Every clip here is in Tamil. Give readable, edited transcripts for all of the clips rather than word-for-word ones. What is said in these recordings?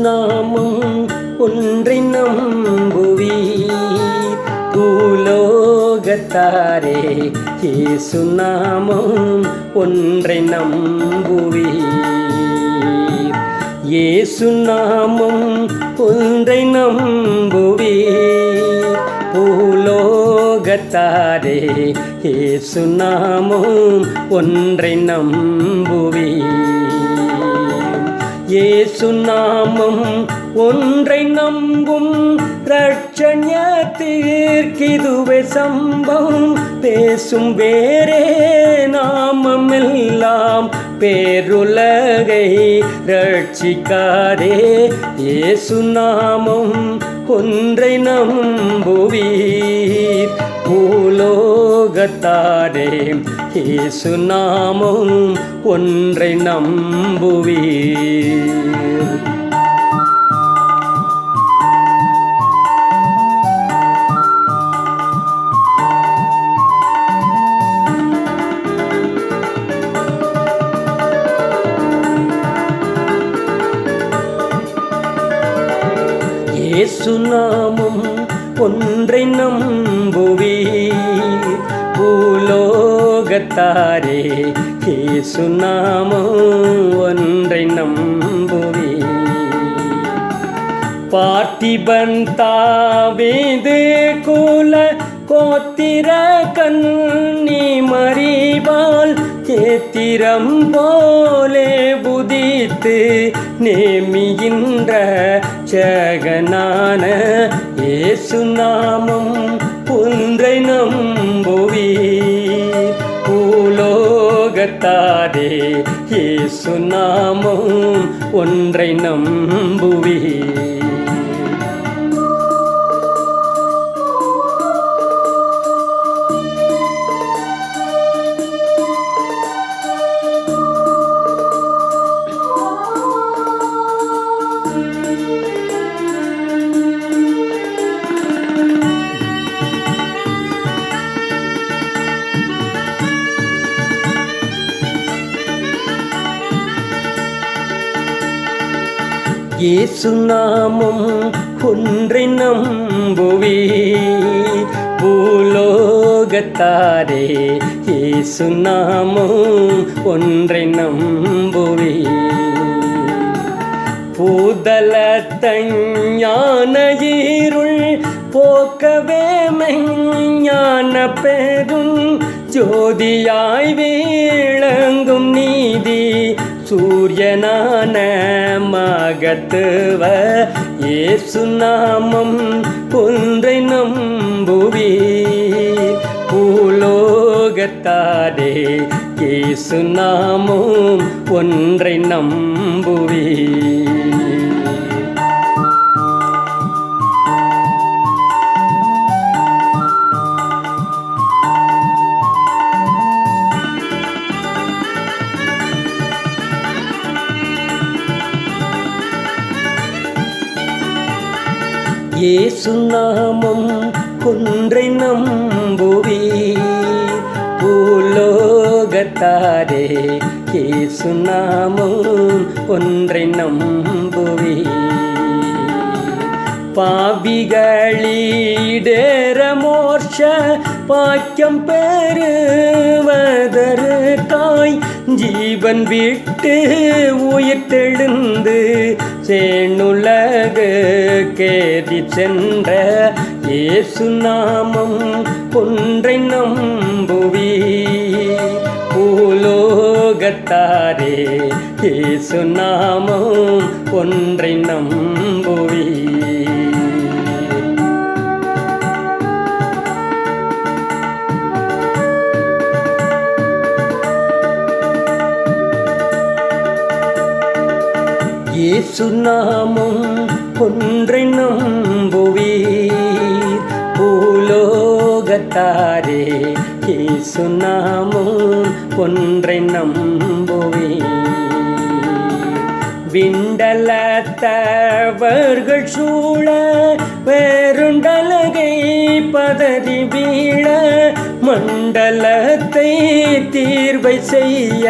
நாமம் ஒன்றை நம்புவீர் பூலோகத்தாரே. இயேசு நாமம் ஒன்றை நம்புவீர். இயேசு நாமம் ஒன்றை நம்புவீர் பூலோகத்தாரே. இயேசு நாமம் ஒன்றை நம்புவீர். இயேசு நாமம் ஒன்றை நம்பும் இரட்சண்யத்திற்கிதுவே சம்பவம். பேசும் வேறே நாமமெல்லாம் பேருலகை ரட்சிக்காதே. இயேசு நாமம் ஒன்றை நம்புவீர் பூலோகத்தாரே. இயேசு நாமம் ஒன்றை நம்புவீர். இயேசு நாமம் ஒன்றை நம்புவீர் பூலோகத்தாரே. இயேசு நாமம் ஒன்றை நம்புவீர். பார்த்திபன் தாவீது குல கோத்திர கன்னி மரிபால் கேத்திரம் போலே புதித்து நேமிகின்ற ஜகனான இயேசு நாமம் ஒன்றை நம்புவீர் பூலோகத்தாரே. இயேசு நாமம் ஒன்றை நம்புவீர். இயேசு நாமம் ஒன்றை நம்புவீர் பூலோகத்தாரே. இயேசு நாமம் ஒன்றை நம்புவீர். பூதலத்தஞான இருள் போக்கவே மெஞ்ஞான பெரும் ஜோதியாய் விளங்கும் நீதி சூரியனான மகத்துவ இயேசு நாமம் ஒன்றை நம்புவீர் பூலோகத்தாரே. இயேசு நாமம் ஒன்றை நம்புவீர். இயேசு நாமம் ஒன்றை நம்புவீர் பூலோகத்தாரே. இயேசு நாமம் ஒன்றை நம்புவீர். பாவிகளீடேற மோட்ச பாக்கியம் பெறுவதற்காய் ஜீவன் விட்டு உயிர்த்தெழுந்து சேனுலகு கேதி சென்ற இயேசு நாமம் ஒன்றை நம்புவீர் பூலோகத்தாரே. இயேசு நாமம் ஒன்றை நம்புவீர். இயேசு நாமம் ஒன்றை நம்புவீர் பூலோகத்தாரே. இயேசு நாமம் ஒன்றை நம்புவீர். விண்டலத்தவர்கள் சூழ வேறுண்டலகை பதறி வீழ மண்டலத்தை தீர்வை செய்ய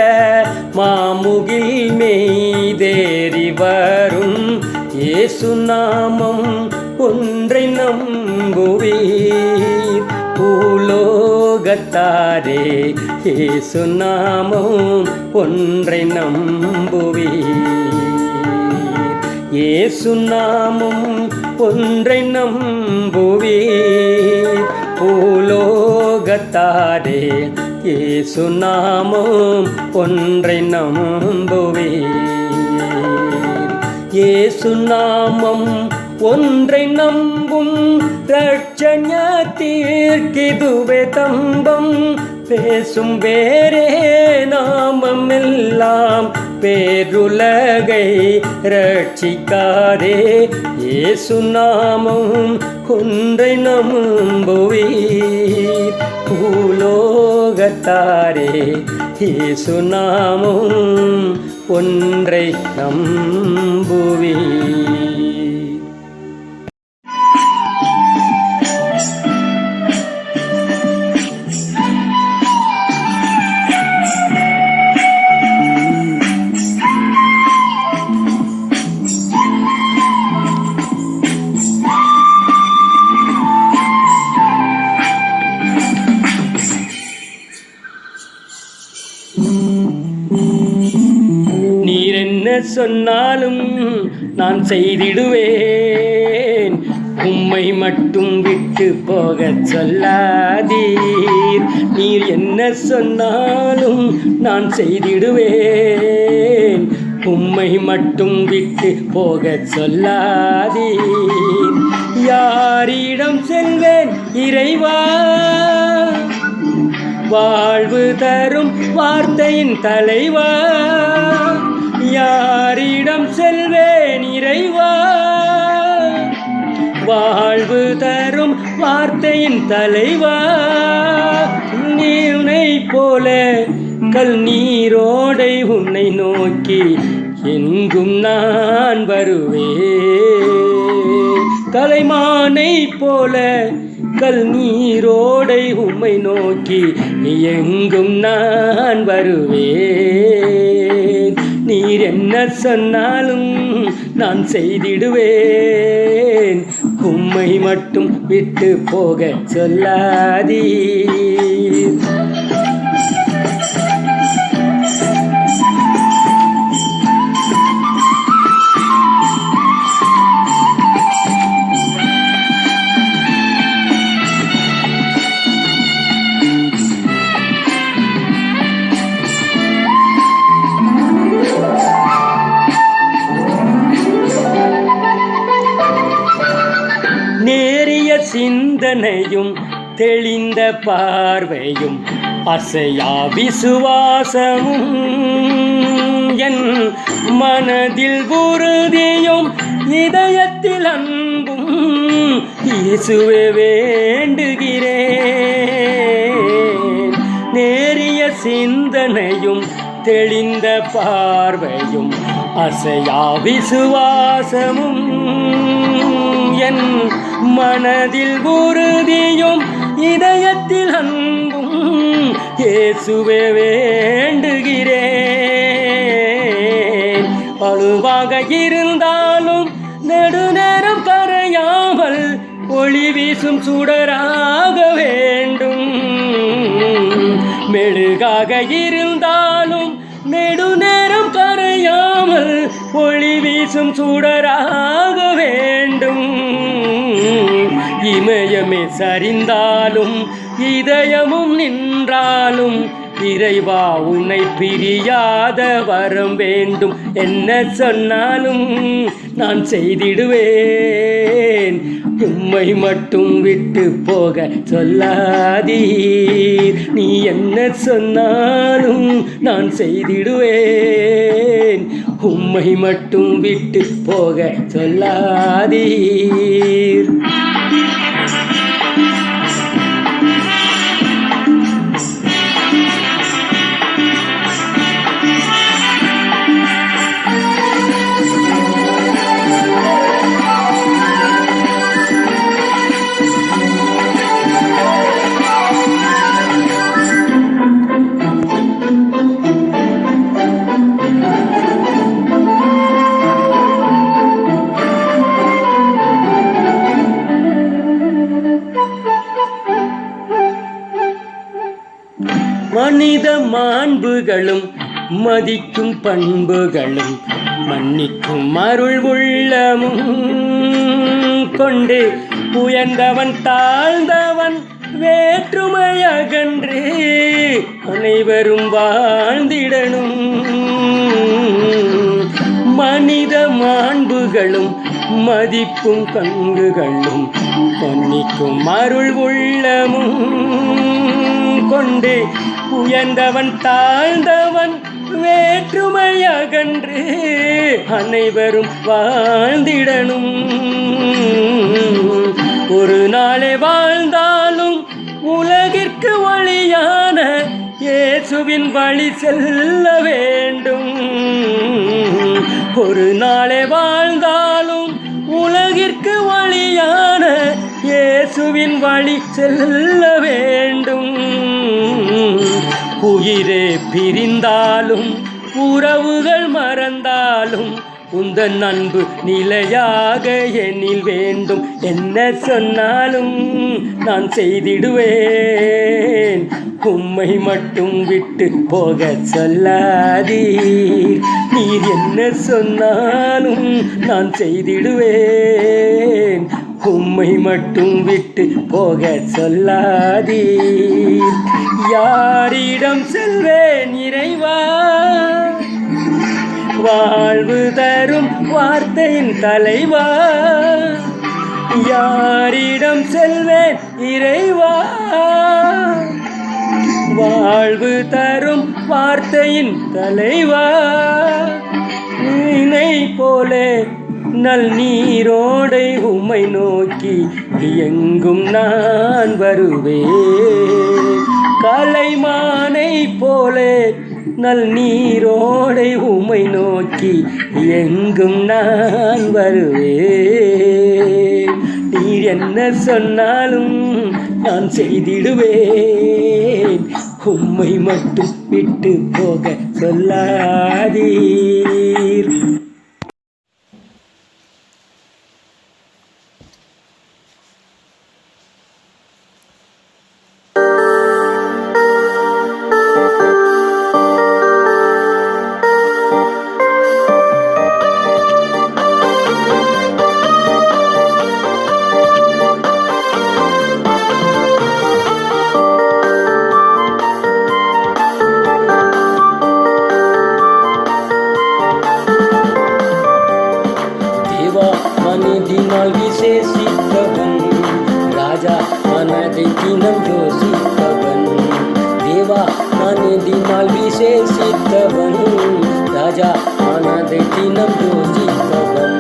மாமுகில் மெய்தேறி வரும் இயேசு நாமம் ஒன்றை நம்புவீர் பூலோகத்தாரே. இயேசு நாமம் ஒன்றை நம்புவீர். இயேசு நாமம் ஒன்றை நம்புவீர் பூலோகத்தாரே. இயேசு நாமம் ஒன்றை நம்புவீர். இயேசு நாமம் ஒன்றை நம்பும் இரட்சண்யத்திற்கிதுவே தம்பம். பேசும் வேறே நாமமெல்லாம் பேருலகை ரட்சிக்காதே. இயேசு நாமம் ஒன்றை நம்புவீர் பூலோகத்தாரே. இயேசு நாமம் ஒன்றை நம்புவீர். நீர் என்ன சொன்னாலும் நான் செய்திடுவேன். உம்மை மட்டும் விட்டு போகச் சொல்லாதீர். நீர் என்ன சொன்னாலும் நான் செய்திடுவேன். உம்மை மட்டும் விட்டு போகச் சொல்லாதீர். யாரிடம் செல்வேன் இறைவா? வாழ்வு தரும் வார்த்தையின் தலைவா. யாரிடம் செல்வேன் இறைவா? வாழ்வு தரும் வார்த்தையின் தலைவா. நீனை போல கல் நீரோடை உன்னை நோக்கி எங்கும் நான் வருவேன். கலைமானை போல கல் நீரோடை உம்மை நோக்கி எங்கும் நான் வருவேன். நீர் என்ன சொன்னாலும் நான் செய்திடுவேன். உம்மை மட்டும் விட்டு போகச் சொல்லாதீர். நேரிய சிந்தனையும் தெளிந்த பார்வையும் அசையா விசுவாசமும் என் மனதில் உறுதியும் இதயத்தில் அன்பும் இயேசுவே வேண்டுகிறேன். நேரிய சிந்தனையும் தெளிந்த பார்வையும் அசையா விசுவாசமும் என் மனதில் உறுதியும் இதயத்தில் அன்பும் இயேசுவே வேண்டுகிறேன். பழுவாக இருந்தாலும் நெடுநேரம் கரையாமல் ஒளி வீசும் சுடராக வேண்டும். மெழுகாக இருந்தாலும் நெடுநேரம் கரையாமல் ஒளி வீசும் சுடராக வேண்டும். இமயமே சரிந்தாலும் இதயமும் நின்றாலும் இறைவா உன்னை பிரியாத வரம் வேண்டும். என்ன சொன்னாலும் நான் செய்திடுவேன். உம்மை மட்டும் விட்டு போக சொல்லாதீர். நீ என்ன சொன்னாலும் நான் செய்திடுவேன். உம்மை மட்டும் விட்டு போக சொல்லாதீர். மனித மாண்புகளும் மதிக்கும் பண்புகளும் மன்னிக்கும் அருள் உள்ளமும் கொண்டு உயர்ந்தவன் தாழ்ந்தவன் வேற்றுமையகன்று அனைவரும் வாழ்ந்திடணும். மனித மாண்புகளும் மதிப்பும் பண்புகளும் மன்னிக்கும் அருள் உள்ளமும் கொண்டு உயர்ந்தவன் தாழ்ந்தவன் வேற்றுமையகன்று அனைவரும் வாழ்ந்திடணும். ஒரு நாளே வாழ்ந்தாலும் உலகிற்கு வழியான இயேசுவின் வழி செல்ல வேண்டும். ஒரு நாளே வாழ்ந்தாலும் உலகிற்கு வழியான இயேசுவின் வழி செல்ல வேண்டும். உயிரே பிரிந்தாலும் உறவுகள் மறந்தாலும் உந்தன் அன்பு நிலையாக என்னில் வேண்டும். என்ன சொன்னாலும் நான் செய்திடுவேன். உம்மை மட்டும் விட்டு போக சொல்லாதீர். நீர் என்ன சொன்னாலும் நான் செய்திடுவேன். உம்மை மட்டும் விட்டு போக சொல்லாதீர். யாரிடம் செல்வேன் இறைவா? வாழ்வு தரும் வார்த்தையின் தலைவா. யாரிடம் செல்வேன் இறைவா? வாழ்வு தரும் வார்த்தையின் தலைவா. நீனை போலே நல் நீரோடை உம்மை நோக்கி எங்கும் நான் வருவேன். கலைமானை போலே நல் நீரோடை உம்மை நோக்கி எங்கும் நான் வருவேன். நீர் என்ன சொன்னாலும் நான் செய்திடுவேன். உம்மை மட்டும் விட்டு போக சொல்லாதீர். மனதினால் விசேஷித்தவன் ராஜா, மனதை தினம் யோசித்தவன். தேவா மனதினால் விசேஷித்தவன் ராஜா, மனதை தினம் யோசித்தவன்.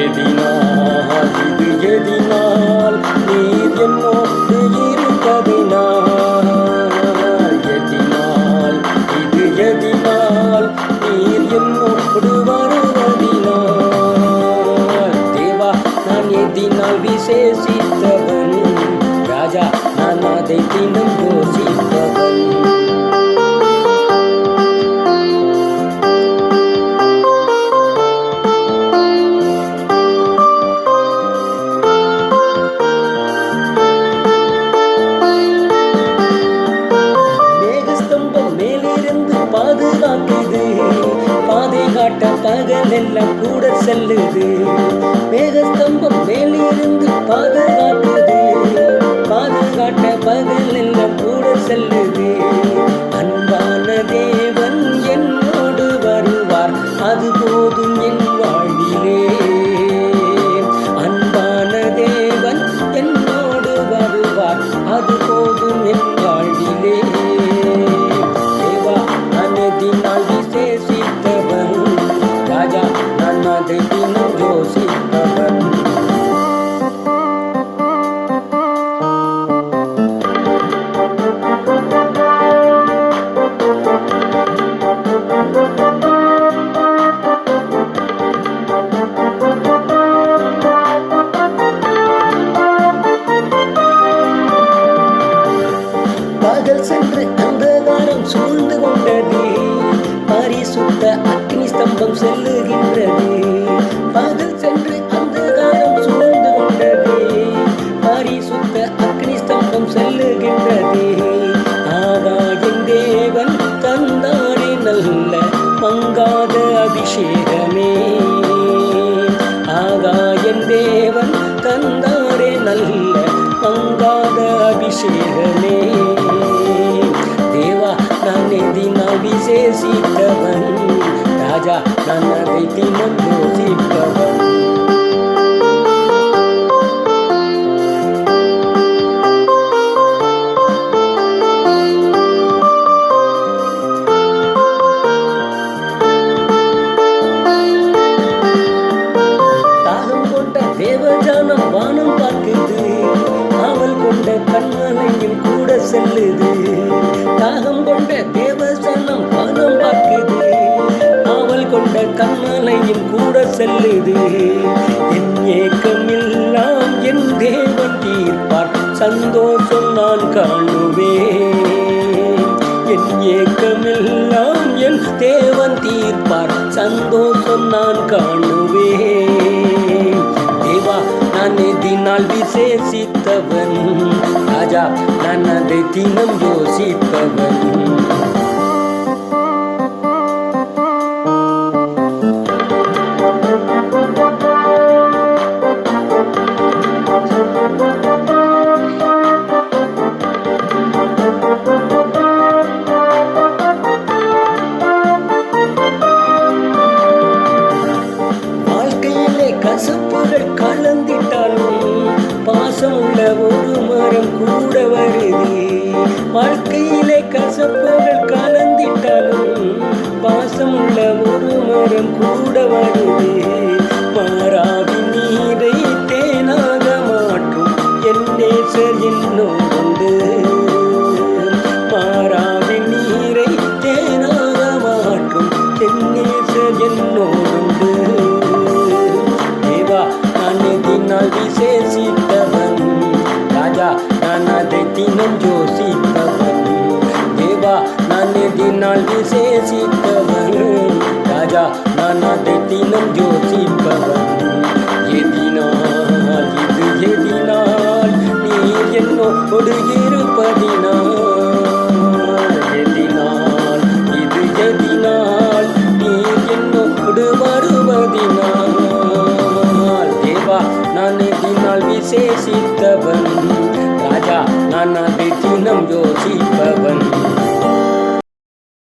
எதினால் இது எதினால் நீர் என்னோடு இருப்பதினால். எதினால் இது எதினால் நீர் என்னோடு வருவதினால். எதினால் விசேஷித்தவன் ராஜா, நான் அதை தினம் யோசித்தவன். மேகஸ்தம்பம் மேலிருந்து பாதுகாக்குது, பாதை காட்ட பகல் எல்லாம் கூட செல்லுது. மேகஸ்தம்பம் மேலிருந்து பாதுகாக்குது, பாதுகாட்ட பகல் எல்லாம் கூட செல்லுது. அன்பான தேவன் என்னோடு வருவார், அது போதும் என் வாழ்விலே. அன்பான தேவன் என்னோடு வருவார், அது போதும் என் வாழ்விலே. தேவா மனதினால் விசேஷித்தவன் ராஜா, நான் அதை தினம் யோசித்தவன். தந்தாரே நல்ல மங்காத அபிஷேகமே. தேவா நான் எதினால் விசேஷித்தவன், ராஜா நான் அதை தினம் யோசிப்பவன். தேவஜானம் வானம் பார்க்குது, காவல் கொண்ட கண்மலையும் கூட செல்லுது. தாகம் கொண்ட தேவஜானம் வானம் பார்க்குது, காவல் கொண்ட கண்மலையும் கூட செல்லுது. என் ஏக்கமெல்லாம் என் தேவன் தீர்ப்பார், சந்தோஷம் நான் காணுவேன். என் ஏக்கமெல்லாம் என் தேவன் தீர்ப்பார், சந்தோஷம் நான் காணுவேன். தேவா நான் எதினால் விசேஷித்தவன், ராஜா நான் அதை தினம் யோசிப்பவன். கசப்புகள் கலந்திட்டாலும் பாசமுள்ள ஒரு மரம் கூட வருது. வாழ்க்கையிலே கசப்புகள் கலந்திட்டாலும் பாசமுள்ள ஒரு மரம் கூட வருது. மாறாவின் நீரை தேனாக மாற்றும் என் நேசர் என்னோடு. மாறாவின் நீரை தேனாக மாற்றும் என் நேசர் என்னோடு. நான் விசேஷித்தவன், ராஜா நான் அதை தினம் யோசிப்பவன். தேவா நான் எதினால் விசேஷித்தவன், ராஜா நான் அதை தினம் யோசிப்பவன். எதினால் இது எதினால் நீர் என்னோடு இருப்பதினால், எதினால் இது எதினால் நீர் என்னோடு வருவதினால். நான் எதினால் விசேஷித்தவன்,